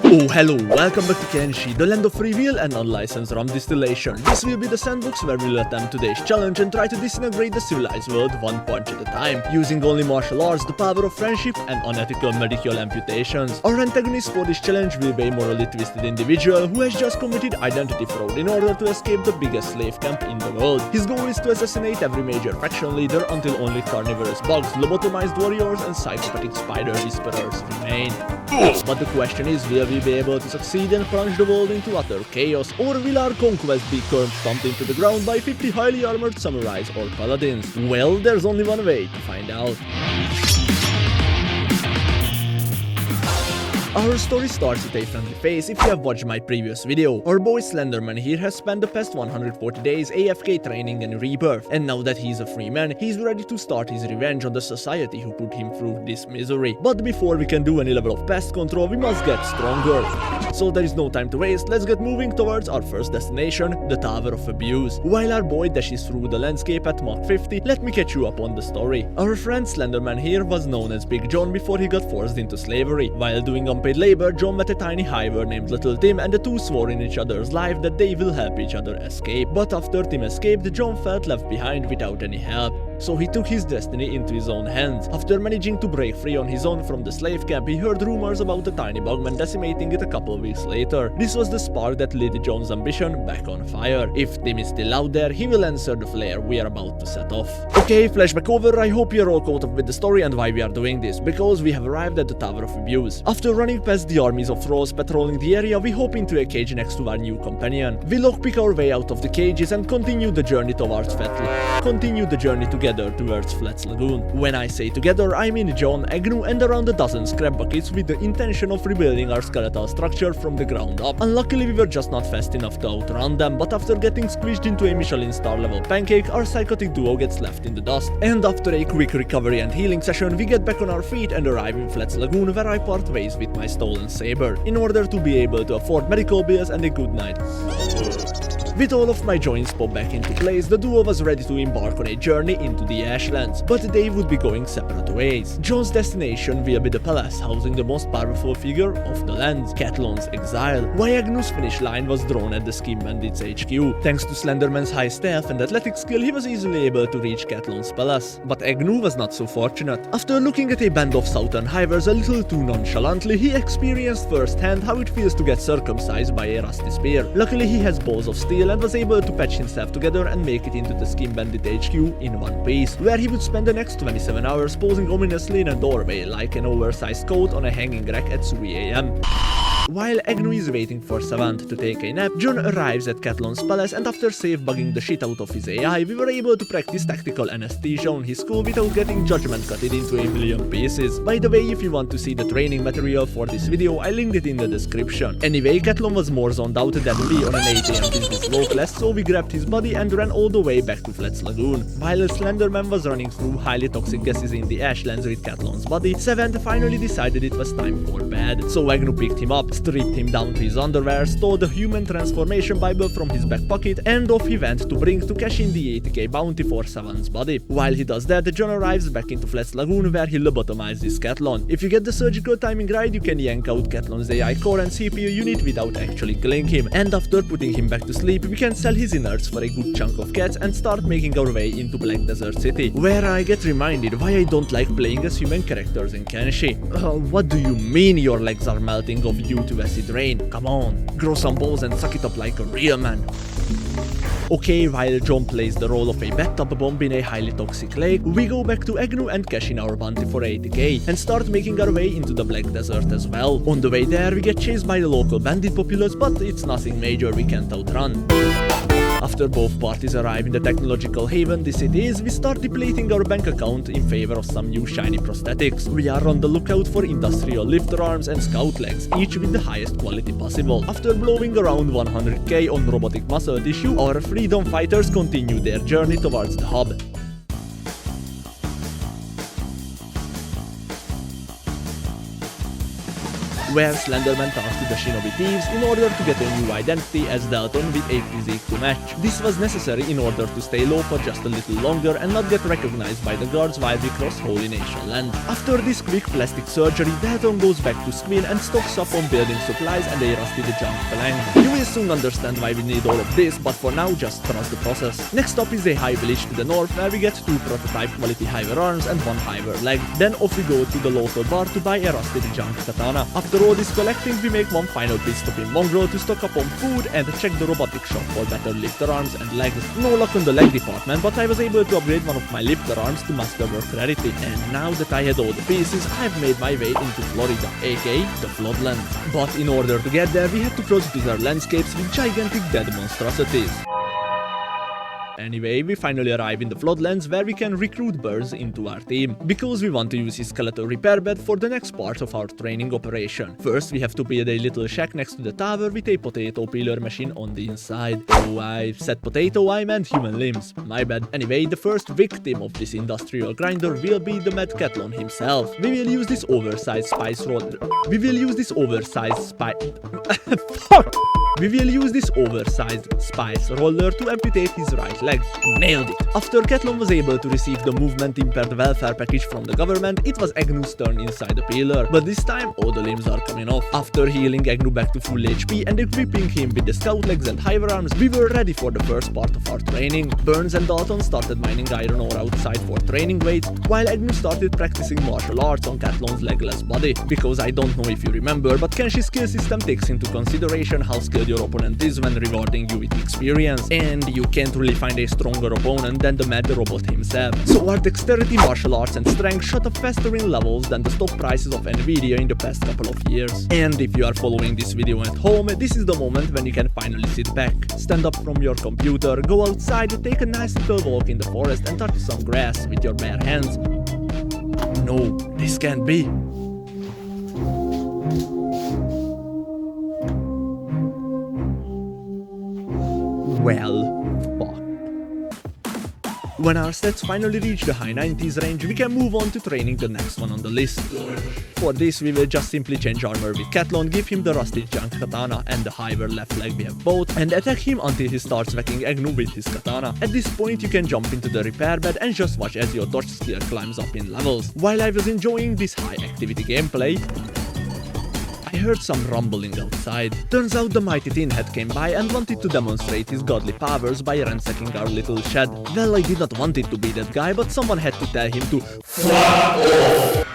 Oh hello, welcome back to Kenshi, the land of reveal and unlicensed rum distillation. This will be the sandbox where we'll attempt today's challenge and try to disintegrate the civilized world one punch at a time, using only martial arts, the power of friendship and unethical medical amputations. Our antagonist for this challenge will be a morally twisted individual who has just committed identity fraud in order to escape the biggest slave camp in the world. His goal is to assassinate every major faction leader until only carnivorous bugs, lobotomized warriors and psychopathic spider whisperers remain. But the question is, will we be able to succeed and plunge the world into utter chaos, or will our conquest be curved stomped into the ground by 50 highly armored samurais or paladins? Well, there's only one way to find out. Our story starts with a friendly face if you have watched my previous video. Our boy Slenderman here has spent the past 140 days AFK training and rebirth, and now that he's a free man, he's ready to start his revenge on the society who put him through this misery. But before we can do any level of pest control, we must get stronger. So there is no time to waste, let's get moving towards our first destination, the Tower of Abuse. While our boy dashes through the landscape at Mach 50, let me catch you up on the story. Our friend Slenderman here was known as Big John before he got forced into slavery. While doing unpaid labor, John met a tiny hiver named Little Tim, and the two swore in each other's life that they will help each other escape. But after Tim escaped, John felt left behind without any help. So he took his destiny into his own hands. After managing to break free on his own from the slave camp, he heard rumors about the tiny bugman decimating it a couple of weeks later. This was the spark that lit John's ambition back on fire. If Tim is still out there, he will answer the flare we are about to set off. Okay, flashback over. I hope you're all caught up with the story and why we are doing this, because we have arrived at the Tower of Abuse. After running past the armies of trolls patrolling the area, we hop into a cage next to our new companion. We lockpick our way out of the cages and continue the journey towards towards Flats Lagoon. When I say together, I mean John, Agnew and around a dozen scrap buckets with the intention of rebuilding our skeletal structure from the ground up. Unluckily, we were just not fast enough to outrun them, but after getting squished into a Michelin star level pancake, our psychotic duo gets left in the dust. And after a quick recovery and healing session, we get back on our feet and arrive in Flats Lagoon, where I part ways with my stolen saber, in order to be able to afford medical bills and a good night. With all of my joints popped back into place, the duo was ready to embark on a journey into the Ashlands, but they would be going separate ways. John's destination will be the palace housing the most powerful figure of the land, Cat-Lon's exile, while Agnew's finish line was drawn at the Skin Bandits HQ. Thanks to Slenderman's high stealth and athletic skill, he was easily able to reach Cat-Lon's palace, but Agnew was not so fortunate. After looking at a band of southern hivers a little too nonchalantly, he experienced firsthand how it feels to get circumcised by a rusty spear. Luckily, he has balls of steel and was able to patch himself together and make it into the Skin Bandit HQ in one piece, where he would spend the next 27 hours posing ominously in a doorway like an oversized coat on a hanging rack at 3 AM. While Agnew is waiting for Savant to take a nap, John arrives at Cat-Lon's palace, and after safe bugging the shit out of his AI, we were able to practice tactical anesthesia on his skull without getting judgment cutted into a million pieces. By the way, if you want to see the training material for this video, I linked it in the description. Anyway, Cat-Lon was more zoned out than me on an 8 AM business low class, so we grabbed his body and ran all the way back to Flats Lagoon. While Slenderman was running through highly toxic gases in the Ashlands with Cat-Lon's body, Savant finally decided it was time for bed. So Agnew picked him up, stripped him down to his underwear, stole the human transformation bible from his back pocket, and off he went to bring to cash in the 80k bounty for Savant's body. While he does that, John arrives back into Flats Lagoon, where he lobotomizes Cat-Lon. If you get the surgical timing right, you can yank out Cat-Lon's AI core and CPU unit without actually killing him, and after putting him back to sleep, we can sell his innards for a good chunk of cats and start making our way into Black Desert City, where I get reminded why I don't like playing as human characters in Kenshi. What do you mean your legs are melting of you to acid rain? Come on, grow some balls and suck it up like a real man. Okay, while John plays the role of a bathtub bomb in a highly toxic lake, we go back to Agnew and cash in our bounty for 80k and start making our way into the Black Desert as well. On the way there, we get chased by the local bandit populace, but it's nothing major we can't outrun. After both parties arrive in the technological haven this city is, we start depleting our bank account in favor of some new shiny prosthetics. We are on the lookout for industrial lifter arms and scout legs, each with the highest quality possible. After blowing around 100k on robotic muscle tissue, our freedom fighters continue their journey towards the hub. where Slenderman talks to the Shinobi Thieves in order to get a new identity as Dalton with a physique to match. This was necessary in order to stay low for just a little longer and not get recognized by the guards while we cross Holy Nation land. After this quick plastic surgery, Dalton goes back to Squin and stocks up on building supplies and a rusted junk plunge. You will soon understand why we need all of this, but for now just trust the process. Next up is a high village to the north where we get 2 prototype quality hiver arms and 1 hiver leg. Then off we go to the local bar to buy a rusted junk katana. After all this collecting, we make one final pit stop in Mongrel to stock up on food and check the robotic shop for better lifter arms and legs. No luck on the leg department, but I was able to upgrade one of my lifter arms to masterwork rarity. And now that I had all the pieces, I've made my way into Florida, aka the floodlands. But in order to get there, we had to cross desert landscapes with gigantic dead monstrosities. Anyway, we finally arrive in the floodlands where we can recruit Burns into our team, because we want to use his skeletal repair bed for the next part of our training operation. First, we have to build a little shack next to the tower with a potato peeler machine on the inside. Oh, I said potato, I meant human limbs. My bad. Anyway, the first victim of this industrial grinder will be the mad Cat-Lon himself. We will use this oversized spice roller. We will use this oversized Fuck! We will use this oversized spice roller to amputate his right leg. Nailed it! After Cat-Lon was able to receive the movement impaired welfare package from the government, it was Agnew's turn inside the peeler. But this time, all the limbs are coming off. After healing Agnew back to full HP and equipping him with the scout legs and hiver arms, we were ready for the first part of our training. Burns and Dalton started mining iron ore outside for training weights, while Agnew started practicing martial arts on Cat-Lon's legless body. Because I don't know if you remember, but Kenshi's skill system takes into consideration how skilled your opponent is when rewarding you with experience, and you can't really find a stronger opponent than the mad robot himself. So our dexterity, martial arts and strength shot up faster in levels than the stock prices of Nvidia in the past couple of years. And if you are following this video at home, this is the moment when you can finally sit back, stand up from your computer, go outside, take a nice little walk in the forest and touch some grass with your bare hands. No, this can't be. Well, fuck. When our stats finally reach the high 90s range, we can move on to training the next one on the list. For this, we will just simply change armor with Cat-Lon, give him the rusted junk katana and the hiver left leg we have both, and attack him until he starts whacking Agnew with his katana. At this point, you can jump into the repair bed and just watch as your dodge skill climbs up in levels. While I was enjoying this high activity gameplay, I heard some rumbling outside. Turns out the mighty tin head came by and wanted to demonstrate his godly powers by ransacking our little shed. Well, I did not want it to be that guy, but someone had to tell him to fuck off.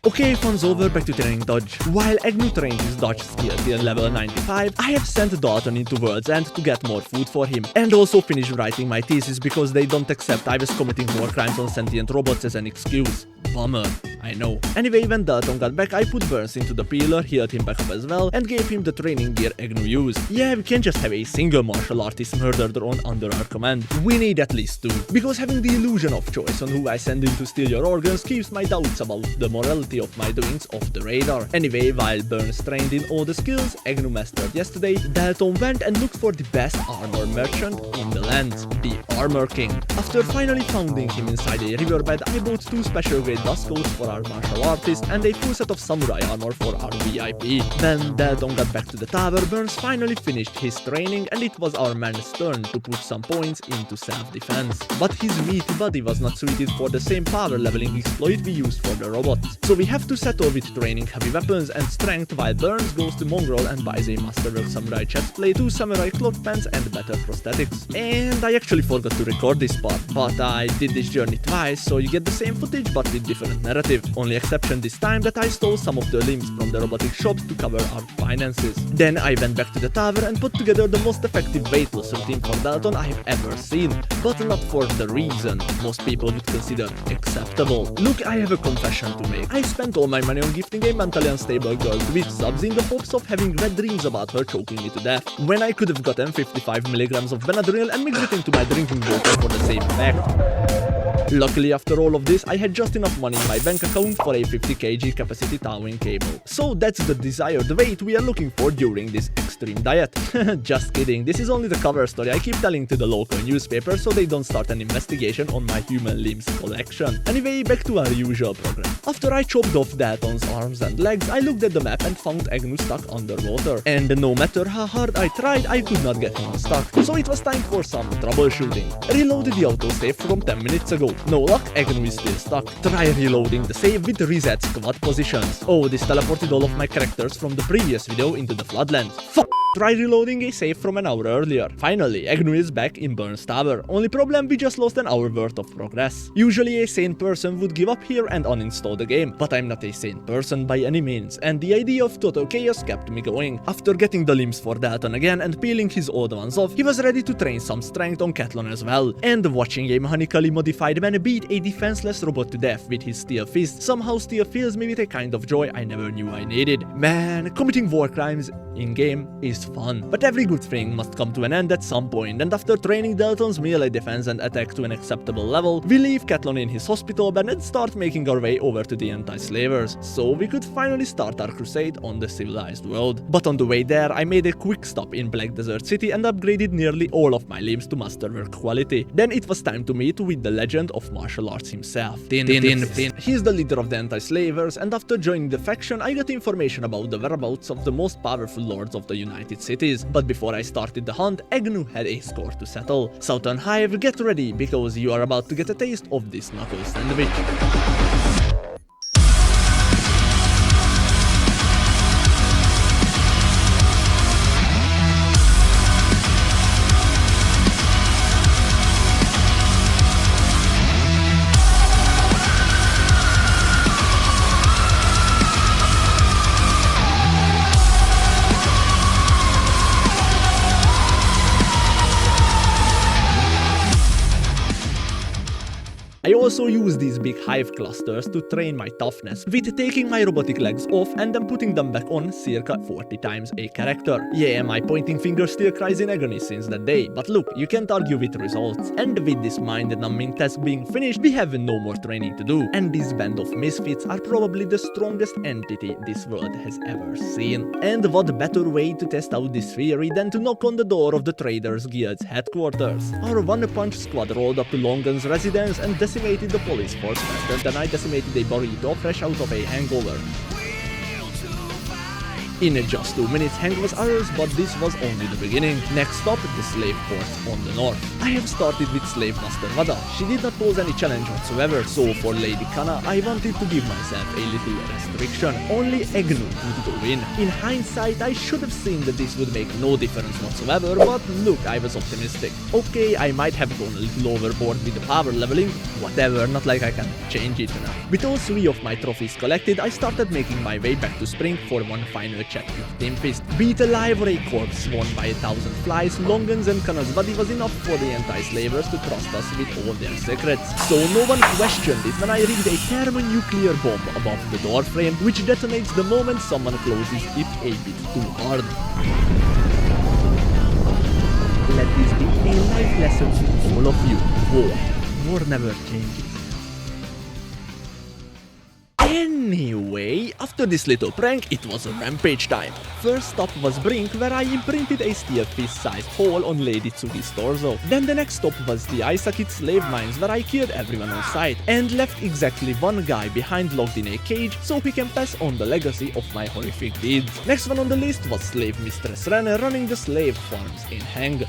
Okay, fun's over, back to training dodge. While Agnew trained his dodge skill till level 95, I have sent Dalton into World's End to get more food for him, and also finished writing my thesis because they don't accept I was committing war crimes on sentient robots as an excuse. Bummer, I know. Anyway, when Dalton got back, I put Burns into the peeler, healed him back up as well, and gave him the training gear Agnew used. Yeah, we can't just have a single martial artist murdered on under our command. We need at least 2, because having the illusion of choice on who I send in to steal your organs keeps my doubts about the morality of my doings off the radar. Anyway, while Burns trained in all the skills Agnew mastered yesterday, Dalton went and looked for the best armor merchant in the land, the Armor King. After finally finding him inside a riverbed, I bought 2 special grade dust coats for our martial artist and a full set of samurai armor for our VIP. When Dalton got back to the tower, Burns finally finished his training and it was our man's turn to put some points into self-defense. But his meaty body was not suited for the same power leveling exploit we used for the robots. So we have to settle with training heavy weapons and strength while Burns goes to Mongrel and buys a Masterwork Samurai chestplate, 2 samurai cloth pants and better prosthetics. And I actually forgot to record this part, but I did this journey twice, so you get the same footage but with different narrative. survived. Only exception this time that I stole some of the limbs from the robotic shops to cover our finances. Then I went back to the tower and put together the most effective weight loss routine for Dalton I've ever seen, but not for the reason most people would consider acceptable. Look, I have a confession to make. I spent all my money on gifting a mentally unstable girl Twitch subs in the hopes of having wet dreams about her choking me to death, when I could have gotten 55 milligrams of Benadryl and mixed it into my drinking water for the same effect. Luckily, after all of this, I had just enough money in my bank account for a 50 kg capacity towing cable. So that's the desired weight we are looking for during this extreme diet. Just kidding, this is only the cover story I keep telling to the local newspaper so they don't start an investigation on my human limbs collection. Anyway, back to our usual program. After I chopped off Dalton's arms and legs, I looked at the map and found Agnew stuck underwater. And no matter how hard I tried, I could not get him unstuck. So it was time for some troubleshooting. Reloaded the autosave from 10 minutes ago. No luck, Agnew is still stuck. Try reloading the save with reset squad positions. Oh, this teleported all of my characters from the previous video into the floodlands. Fuck! Try reloading a save from an hour earlier. Finally, Agnew is back in Burns Tower. Only problem, we just lost an hour worth of progress. Usually a sane person would give up here and uninstall the game, but I'm not a sane person by any means, and the idea of total chaos kept me going. After getting the limbs for Dalton again and peeling his old ones off, he was ready to train some strength on Cat-Lon as well. And watching a mechanically modified man beat a defenseless robot to death with his steel fist somehow still fills me with a kind of joy I never knew I needed. Man, committing war crimes in-game is fun, but every good thing must come to an end at some point, and after training Dalton's melee defense and attack to an acceptable level, we leave Cat-Lon in his hospital bed and start making our way over to the anti-slavers, so we could finally start our crusade on the civilized world. But on the way there, I made a quick stop in Black Desert City and upgraded nearly all of my limbs to masterwork quality. Then it was time to meet with the legend of martial arts himself, Tin. He's the leader of the anti-slavers, and after joining the faction, I got information about the whereabouts of the most powerful lords of the United Cities. But before I started the hunt, Agnew had a score to settle. Southern Hive, get ready, because you are about to get a taste of this knuckle sandwich. I also use these big hive clusters to train my toughness, with taking my robotic legs off and then putting them back on circa 40 times a character. Yeah, my pointing finger still cries in agony since that day, but look, you can't argue with results. And with this mind-numbing task being finished, we have no more training to do, and this band of misfits are probably the strongest entity this world has ever seen. And what better way to test out this theory than to knock on the door of the Traders Guild's headquarters. Our one-punch squad rolled up to Longan's residence and decimated the police force faster than I decimated a burrito fresh out of a hangover. In just 2 minutes, Hank was ours, but this was only the beginning. Next stop, the slave force on the north. I have started with slave master Vada. She did not pose any challenge whatsoever, so for Lady Kana, I wanted to give myself a little restriction. Only Agnew would go in. In hindsight, I should have seen that this would make no difference whatsoever, but look, I was optimistic. Okay, I might have gone a little overboard with the power leveling, whatever, not like I can change it now. With all 3 of my trophies collected, I started making my way back to Spring for one final check with Team Fist. Be it alive or a corpse sworn by 1,000 flies, Longan's and Kana's body was enough for the anti-slavers to trust us with all their secrets. So no one questioned it when I rigged a thermonuclear bomb above the doorframe, which detonates the moment someone closes it a bit too hard. Let this be a life lesson to all of you. War never changes. Anyway, after this little prank, it was rampage time. First stop was Brink, where I imprinted a steel fist-sized hole on Lady Tsugi's torso. Then the next stop was the Aisakit slave mines, where I killed everyone on sight, and left exactly one guy behind locked in a cage, so he can pass on the legacy of my horrific deeds. Next one on the list was slave mistress Ren running the slave farms in Hang.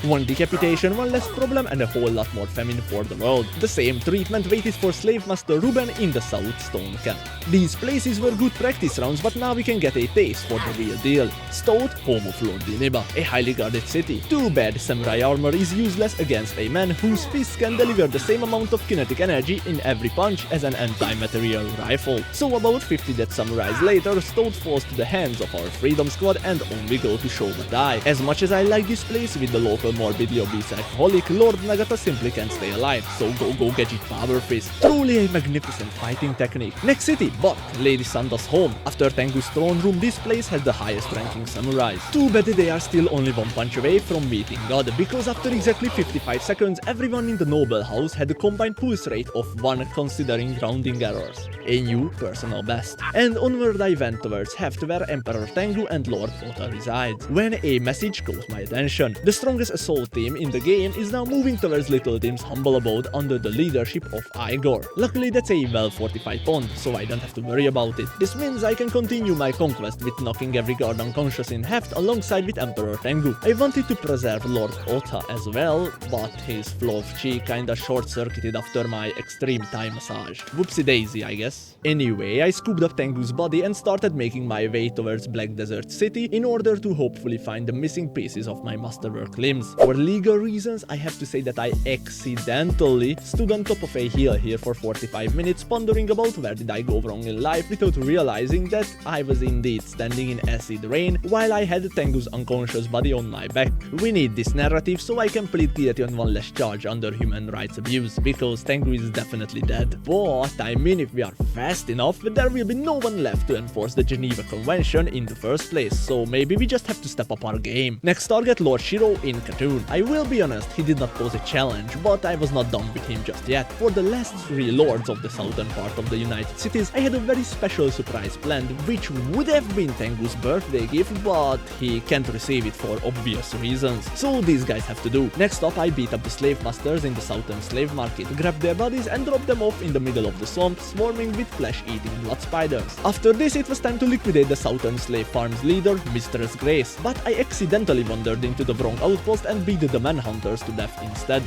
One decapitation, one less problem, and a whole lot more famine for the world. The same treatment waited for slave master Ruben in the South Stone Camp. These places were good practice rounds, but now we can get a taste for the real deal. Stout, home of Lord Diniba, a highly guarded city. Too bad samurai armor is useless against a man whose fists can deliver the same amount of kinetic energy in every punch as an anti-material rifle. So about 50 dead samurais later, Stout falls to the hands of our freedom squad and on we go to show the die. As much as I like this place with the local morbidly obese alcoholic, Lord Nagata simply can't stay alive, so go gadget power fist. Truly a magnificent fighting technique. Next city, but Lady Sanda's home. After Tengu's throne room, this place has the highest ranking samurais. Too bad they are still only one punch away from meeting God, because after exactly 55 seconds, everyone in the noble house had a combined pulse rate of 1 considering grounding errors. A new personal best. And onward I went towards Heft where Emperor Tengu and Lord Ota reside, when a message caught my attention. The strongest assault team in the game is now moving towards Little Tim's humble abode under the leadership of Igor. Luckily that's a well-fortified pond, so I don't have to worry about it. This means I can continue my conquest with knocking every guard unconscious in Heft alongside with Emperor Tengu. I wanted to preserve Lord Ota as well, but his flow of chi kinda short-circuited after my extreme Thai massage. Whoopsie daisy, I guess. Anyway, I scooped up Tengu's body and started making my way towards Black Desert City in order to hopefully find the missing pieces of my masterwork limbs. For legal reasons, I have to say that I accidentally stood on top of a hill here for 45 minutes pondering about where did I go wrong in life without realizing that I was indeed standing in acid rain while I had Tengu's unconscious body on my back. We need this narrative so I can plead guilty on one less charge under human rights abuse, because Tengu is definitely dead. But I mean, if we are fast enough, there will be no one left to enforce the Geneva Convention in the first place, so maybe we just have to step up our game. Next target, Lord Shiro in Katoon. I will be honest, he did not pose a challenge, but I was not done with him just yet. For the last 3 lords of the southern part of the United Cities, I had a very special surprise planned, which would have been Tengu's birthday gift, but he can't receive it for obvious reasons. So these guys have to do. Next up, I beat up the slave masters in the southern slave market, grabbed their bodies and dropped them off in the middle of the swamp, swarming with flesh-eating blood spiders. After this, it was time to liquidate the southern slave farm's leader, Mistress Grace, but I accidentally wandered into the wrong outpost and beat the manhunters to death instead.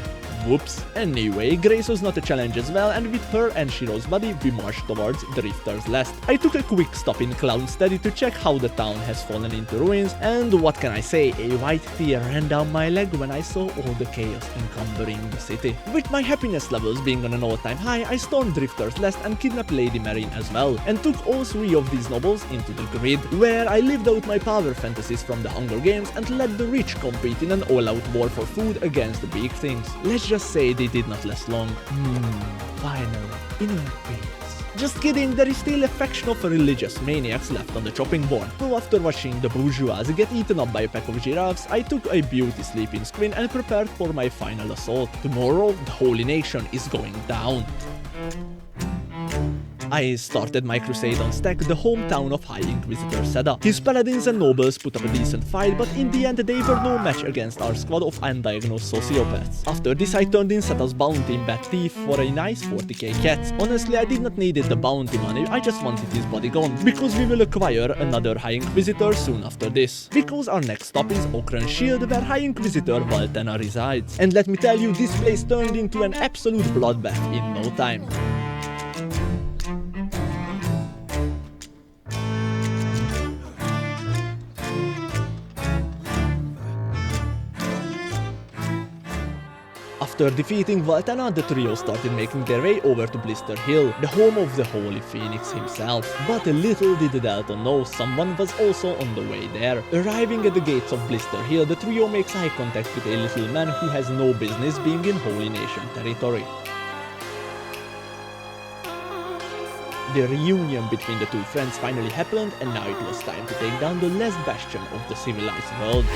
Whoops. Anyway, Grace was not a challenge as well, and with her and Shiro's body, we marched towards Drifter's Last. I took a quick stop in Cloudsteady to check how the town has fallen into ruins, and what can I say, a white tear ran down my leg when I saw all the chaos encumbering the city. With my happiness levels being on an all-time high, I stormed Drifter's Last and kidnapped Lady Marine as well, and took all 3 of these nobles into the grid, where I lived out my power fantasies from the Hunger Games and let the rich compete in an all-out war for food against the big things. Let's just say they did not last long. Finally, inner peace. Just kidding, there is still a faction of religious maniacs left on the chopping board. So after watching the bourgeois get eaten up by a pack of giraffes, I took a beauty sleep in screen and prepared for my final assault. Tomorrow, the Holy Nation is going down. I started my crusade on Stack, the hometown of High Inquisitor Seda. His paladins and nobles put up a decent fight, but in the end they were no match against our squad of undiagnosed sociopaths. After this I turned in Seda's bounty in Bat Thief for a nice 40k cat. Honestly, I did not need the bounty money, I just wanted his body gone, because we will acquire another High Inquisitor soon after this. Because our next stop is Okran Shield, where High Inquisitor Valtena resides. And let me tell you, this place turned into an absolute bloodbath in no time. After defeating Valtena, the trio started making their way over to Blister Hill, the home of the Holy Phoenix himself. But little did Dalton know, someone was also on the way there. Arriving at the gates of Blister Hill, the trio makes eye contact with a little man who has no business being in Holy Nation territory. The reunion between the two friends finally happened, and now it was time to take down the last bastion of the civilized world.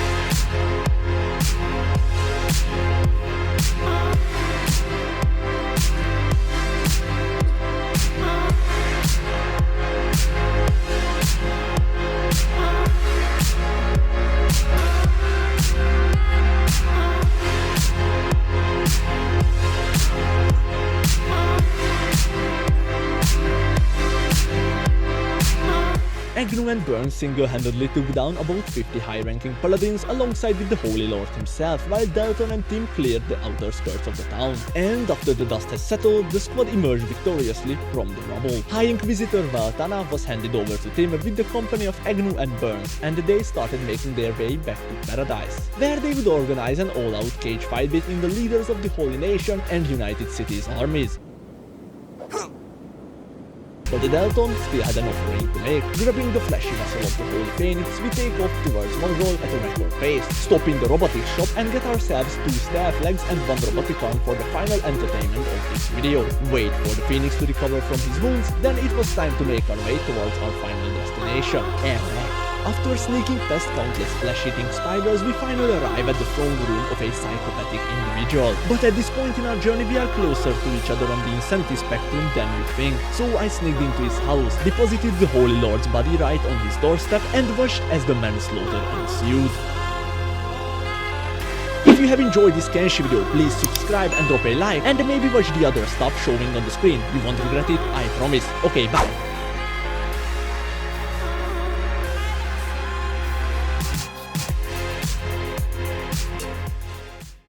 Agnew and Burns single-handedly took down about 50 high-ranking paladins alongside with the Holy Lord himself, while Dalton and Tim cleared the outer skirts of the town. And after the dust has settled, the squad emerged victoriously from the rubble. High Inquisitor Valtana was handed over to Tim with the company of Agnew and Burns, and they started making their way back to Paradise, where they would organize an all-out cage fight between the leaders of the Holy Nation and United Cities armies. But the Dalton still had an offering to make. Grabbing the flashy vessel of the Holy Phoenix, we take off towards Mongol at a record pace, stop in the robotic shop and get ourselves 2 staff legs and 1 robotic arm for the final entertainment of this video. Wait for the Phoenix to recover from his wounds, then it was time to make our way towards our final destination, Airback. After sneaking past countless flesh-eating spiders, we finally arrive at the throne room of a psychopathic individual. But at this point in our journey, we are closer to each other on the insanity spectrum than we think. So I sneaked into his house, deposited the Holy Lord's body right on his doorstep, and watched as the manslaughter ensued. If you have enjoyed this Kenshi video, please subscribe and drop a like, and maybe watch the other stuff showing on the screen. You won't regret it, I promise. Okay, bye.